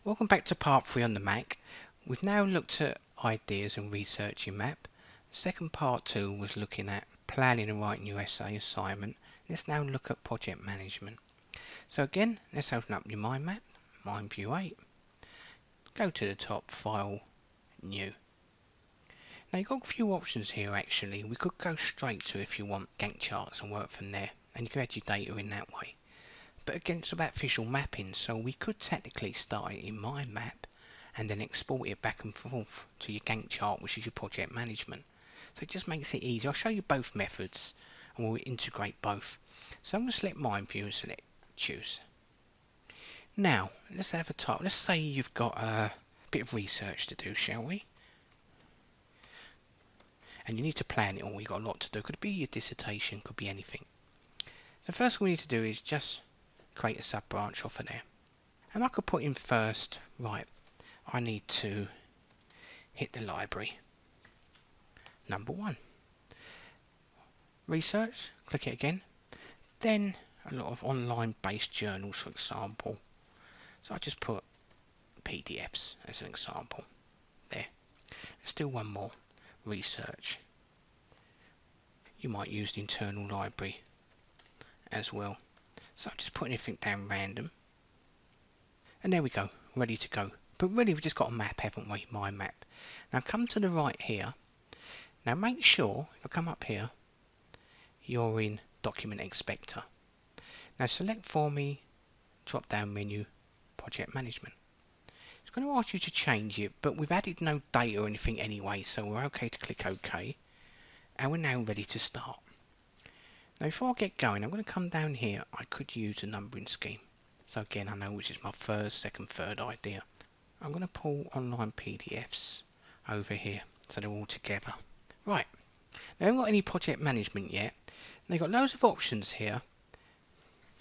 Welcome back to part 3 on the Mac. We've now looked at ideas and researching map. Second part 2 was looking at planning and writing your essay assignment. Let's now look at project management. So again, let's open up your mind map, Mindview 8. Go to the top, File, New. Now you've got a few options here actually. We could go straight to, if you want, Gantt charts and work from there. And you can add your data in that way. But again, it's about visual mapping, so we could technically start it in Mind Map and then export it back and forth to your Gantt chart, which is your project management. So it just makes it easy. I'll show you both methods and we'll integrate both. So I'm going to select Mindview and select Choose. Now, let's have a type. Let's say you've got a bit of research to do, shall we? And you need to plan it all. You've got a lot to do. Could be your dissertation, could be anything. So first thing we need to do is just create a sub-branch off of there. And I could put in first, right, I need to hit the library. Number 1. Research, click it again. Then a lot of online based journals, for example. So I just put PDFs as an example. There. Let's do one more. Research. You might use the internal library as well. So I'm just putting everything down random. And there we go, ready to go. But really we've just got a map, haven't we? My map. Now come to the right here. Now make sure, if I come up here, you're in Document Inspector. Now select for me, drop down menu, Project Management. It's going to ask you to change it, but we've added no data or anything anyway, so we're okay to click OK. And we're now ready to start. Now before I get going, I'm going to come down here. I could use a numbering scheme. So again, I know which is my first, second, third idea. I'm going to pull online PDFs over here so they're all together. Right, now I haven't got any project management yet. They've got loads of options here.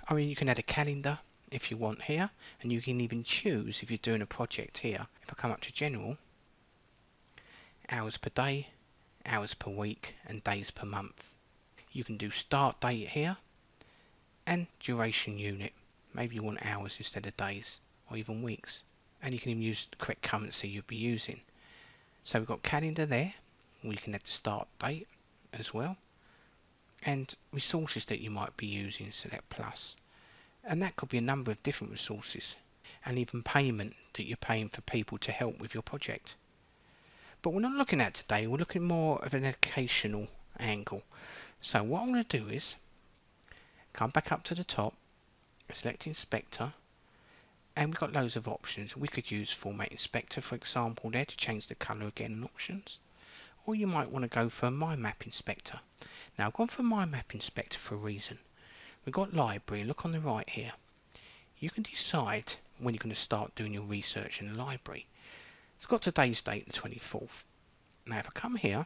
I mean, you can add a calendar if you want here, and you can even choose if you're doing a project here. If I come up to general, hours per day, hours per week, and days per month. You can do start date here and duration unit. Maybe you want hours instead of days or even weeks. And you can even use the correct currency you'll be using. So we've got calendar there. We can add the start date as well. And resources that you might be using, select plus. And that could be a number of different resources. And even payment that you're paying for people to help with your project. But we're not looking at today. We're looking more of an educational angle. So what I'm going to do is come back up to the top, select Inspector, and we've got loads of options. We could use Format Inspector, for example, there to change the colour again and options. Or you might want to go for My Map Inspector. Now I've gone for My Map Inspector for a reason. We've got Library, look on the right here. You can decide when you're going to start doing your research in the library. It's got today's date, the 24th. Now if I come here,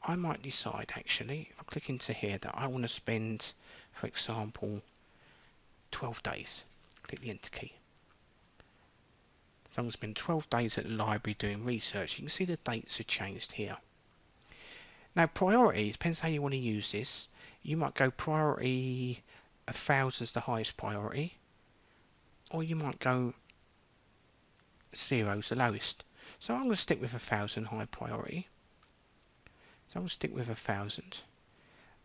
I might decide actually, if I click into here, that I want to spend, for example, 12 days. Click the Enter key. So I'm going to spend 12 days at the library doing research. You can see the dates are changed here. Now priority, depends how you want to use this. You might go priority 1000 is the highest priority. Or you might go 0 is the lowest. So I'm going to stick with 1000 high priority. So I'm going to stick with 1000.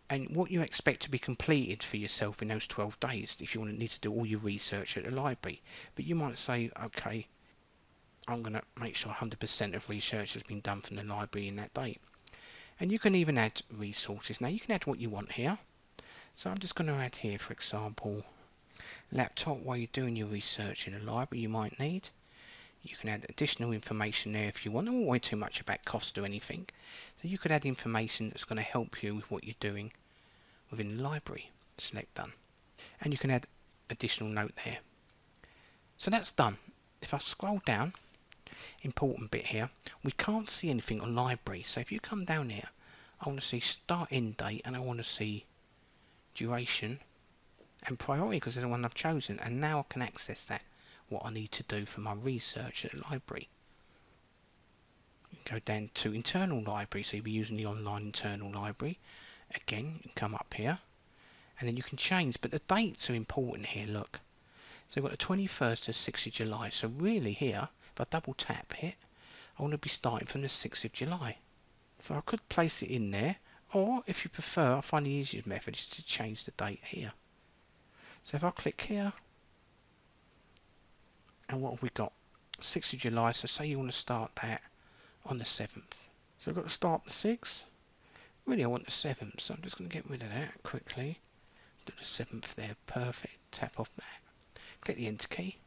And what you expect to be completed for yourself in those 12 days if you need to do all your research at the library. But you might say, okay, I'm going to make sure 100% of research has been done from the library in that date. And you can even add resources. Now you can add what you want here. So I'm just going to add here, for example, laptop while you're doing your research in the library you might need. You can add additional information there if you want. I won't worry too much about cost or anything. So you could add information that's going to help you with what you're doing within the library. Select done. And you can add additional note there. So that's done. If I scroll down, important bit here, we can't see anything on library. So if you come down here, I want to see start end date and I want to see duration and priority because there's the one I've chosen. And now I can access that, what I need to do for my research at the library. You can go down to internal library, so you'll be using the online internal library. Again, you can come up here and then you can change, but the dates are important here, look. So we've got the 21st to 6th of July. So really here, if I double tap it, I want to be starting from the 6th of July. So I could place it in there, or if you prefer, I find the easiest method is to change the date here. So if I click here, and what have we got? 6th of July, so say you want to start that on the 7th. So I've got to start the 6th. Really I want the 7th, so I'm just going to get rid of that quickly. Do the 7th there, perfect. Tap off that. Click the enter key,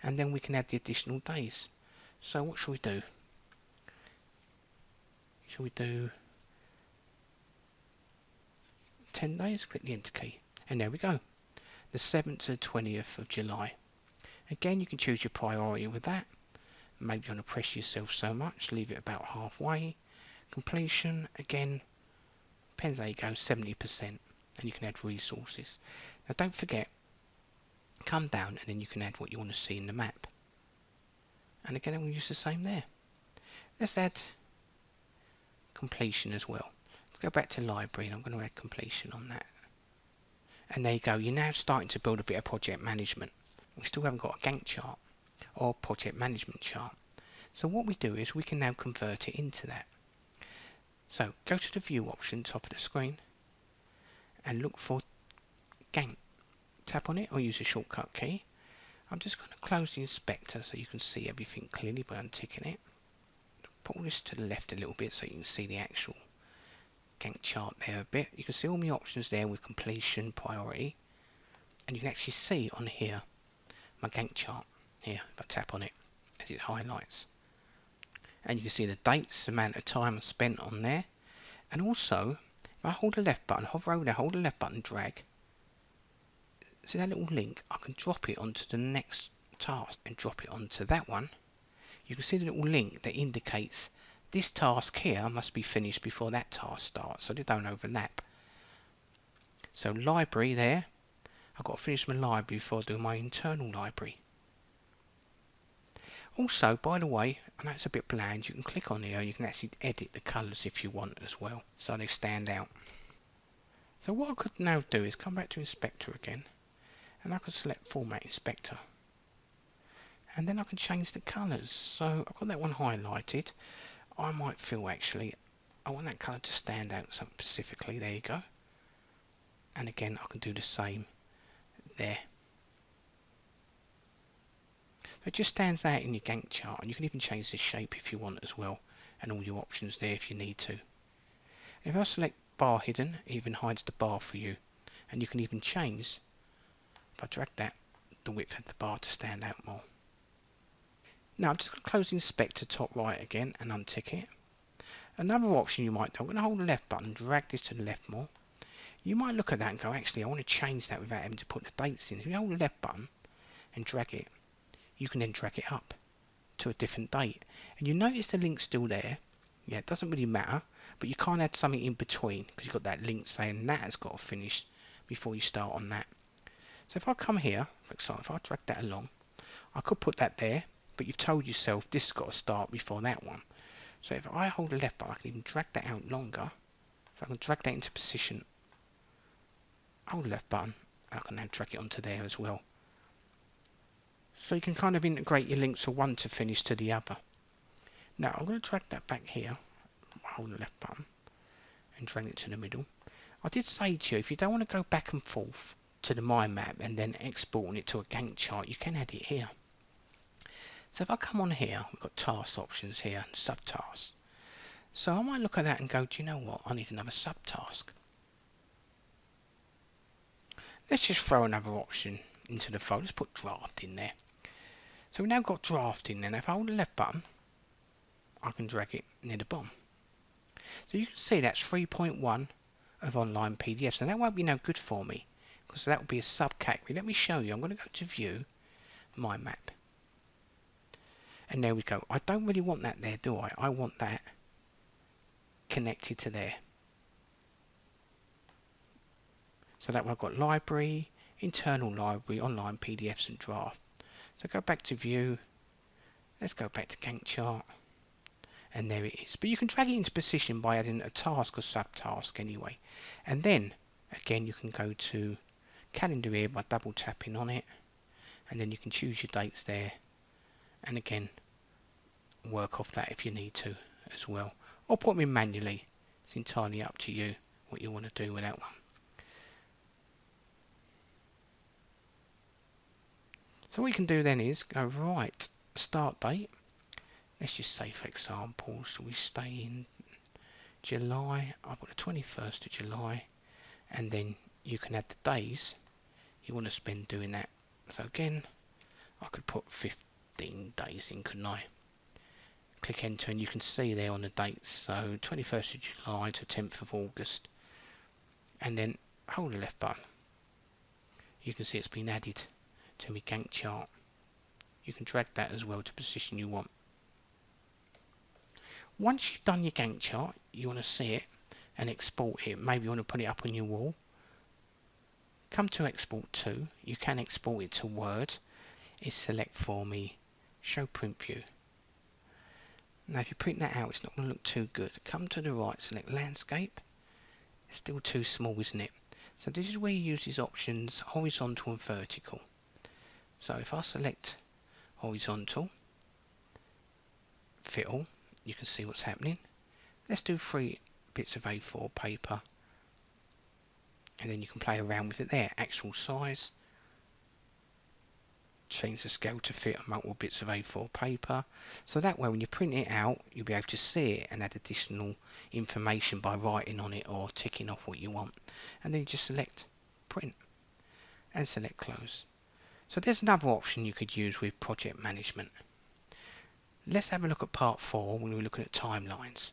and then we can add the additional days. So what shall we do? Shall we do 10 days? Click the enter key, and there we go. The 7th to the 20th of July. Again, you can choose your priority with that. Maybe you want to press yourself so much, leave it about halfway. Completion, again, depends how you go, 70%, and you can add resources. Now don't forget, come down and then you can add what you want to see in the map. And again, I'm going to use the same there. Let's add completion as well. Let's go back to library, and I'm going to add completion on that. And there you go, you're now starting to build a bit of project management. We still haven't got a Gantt chart or project management chart. So what we do is we can now convert it into that. So go to the view option, top of the screen, and look for Gantt. Tap on it or use a shortcut key. I'm just going to close the inspector so you can see everything clearly by unticking it. Pull this to the left a little bit so you can see the actual Gantt chart there a bit. You can see all my options there with completion, priority, and you can actually see on here my Gantt chart here if I tap on it as it highlights. And you can see the dates, the amount of time I spent on there, and also if I hold the left button, hover over there, hold the left button, drag, see that little link, I can drop it onto the next task and drop it onto that one. You can see the little link that indicates this task here must be finished before that task starts, so they don't overlap. So library there, I've got to finish my library before I do my internal library. Also, by the way, I know it's a bit bland, you can click on here and you can actually edit the colours if you want as well, so they stand out. So what I could now do is come back to Inspector again, and I can select Format Inspector. And then I can change the colours. So I've got that one highlighted. I might feel actually, I want that colour to stand out something specifically. There you go. And again, I can do the same there. So it just stands out in your Gantt chart, and you can even change the shape if you want as well, and all your options there if you need to. If I select bar hidden, it even hides the bar for you, and you can even change, if I drag that, the width of the bar to stand out more. Now I'm just going to close the inspector top right again and untick it. Another option you might do, I'm going to hold the left button, drag this to the left more. You might look at that and go, actually I want to change that without having to put the dates in. If you hold the left button and drag it, you can then drag it up to a different date. And you notice the link's still there. Yeah, it doesn't really matter, but you can't add something in between because you've got that link saying that has got to finish before you start on that. So if I come here, for example, if I drag that along, I could put that there, but you've told yourself this has got to start before that one. So if I hold the left button, I can even drag that out longer. So I can drag that into position, hold the left button, and I can now drag it onto there as well. So you can kind of integrate your links from one to finish to the other. Now I'm going to drag that back here, hold the left button, and drag it to the middle. I did say to you, if you don't want to go back and forth to the mind map and then exporting it to a Gantt chart, you can add it here. So if I come on here, we've got task options here and subtasks. So I might look at that and go, do you know what, I need another subtask. Let's just throw another option into the folder. Let's put draft in there. So we've now got draft in there. Now if I hold the left button, I can drag it near the bottom. So you can see that's 3.1 of online PDFs. Now that won't be no good for me because that will be a subcategory. Let me show you. I'm going to go to view, my map. And there we go. I don't really want that there, do I? I want that connected to there. So that way I've got library, internal library, online PDFs and draft. So go back to view. Let's go back to Gantt chart. And there it is. But you can drag it into position by adding a task or subtask anyway. And then, again, you can go to calendar here by double tapping on it. and then you can choose your dates there, and again work off that if you need to as well, or put them in manually. It's entirely up to you what you want to do with that one. So what you can do then is go right, start date. Let's just say, for example, so we stay in July. I've got the 21st of July, and then you can add the days you want to spend doing that. So again, I could put 15 days in, couldn't I? Click enter, and you can see there on the dates. So 21st of July to 10th of August, and then hold the left button. You can see it's been added to my Gantt chart. You can drag that as well to position you want. Once you've done your Gantt chart, you want to see it and export it. Maybe you want to put it up on your wall. Come to export to. You can export it to Word. Is select for me show print view. Now if you print that out, it's not going to look too good. Come to the right, select landscape. It's still too small, isn't it? So this is where you use these options, horizontal and vertical. So if I select horizontal, fit all, you can see what's happening. Let's do 3 bits of A4 paper, and then you can play around with it there. Actual size, change the scale to fit multiple bits of A4 paper. So that way when you print it out, you'll be able to see it and add additional information by writing on it or ticking off what you want. And then you just select print and select close. So there's another option you could use with project management. Let's have a look at part 4 when we're looking at timelines.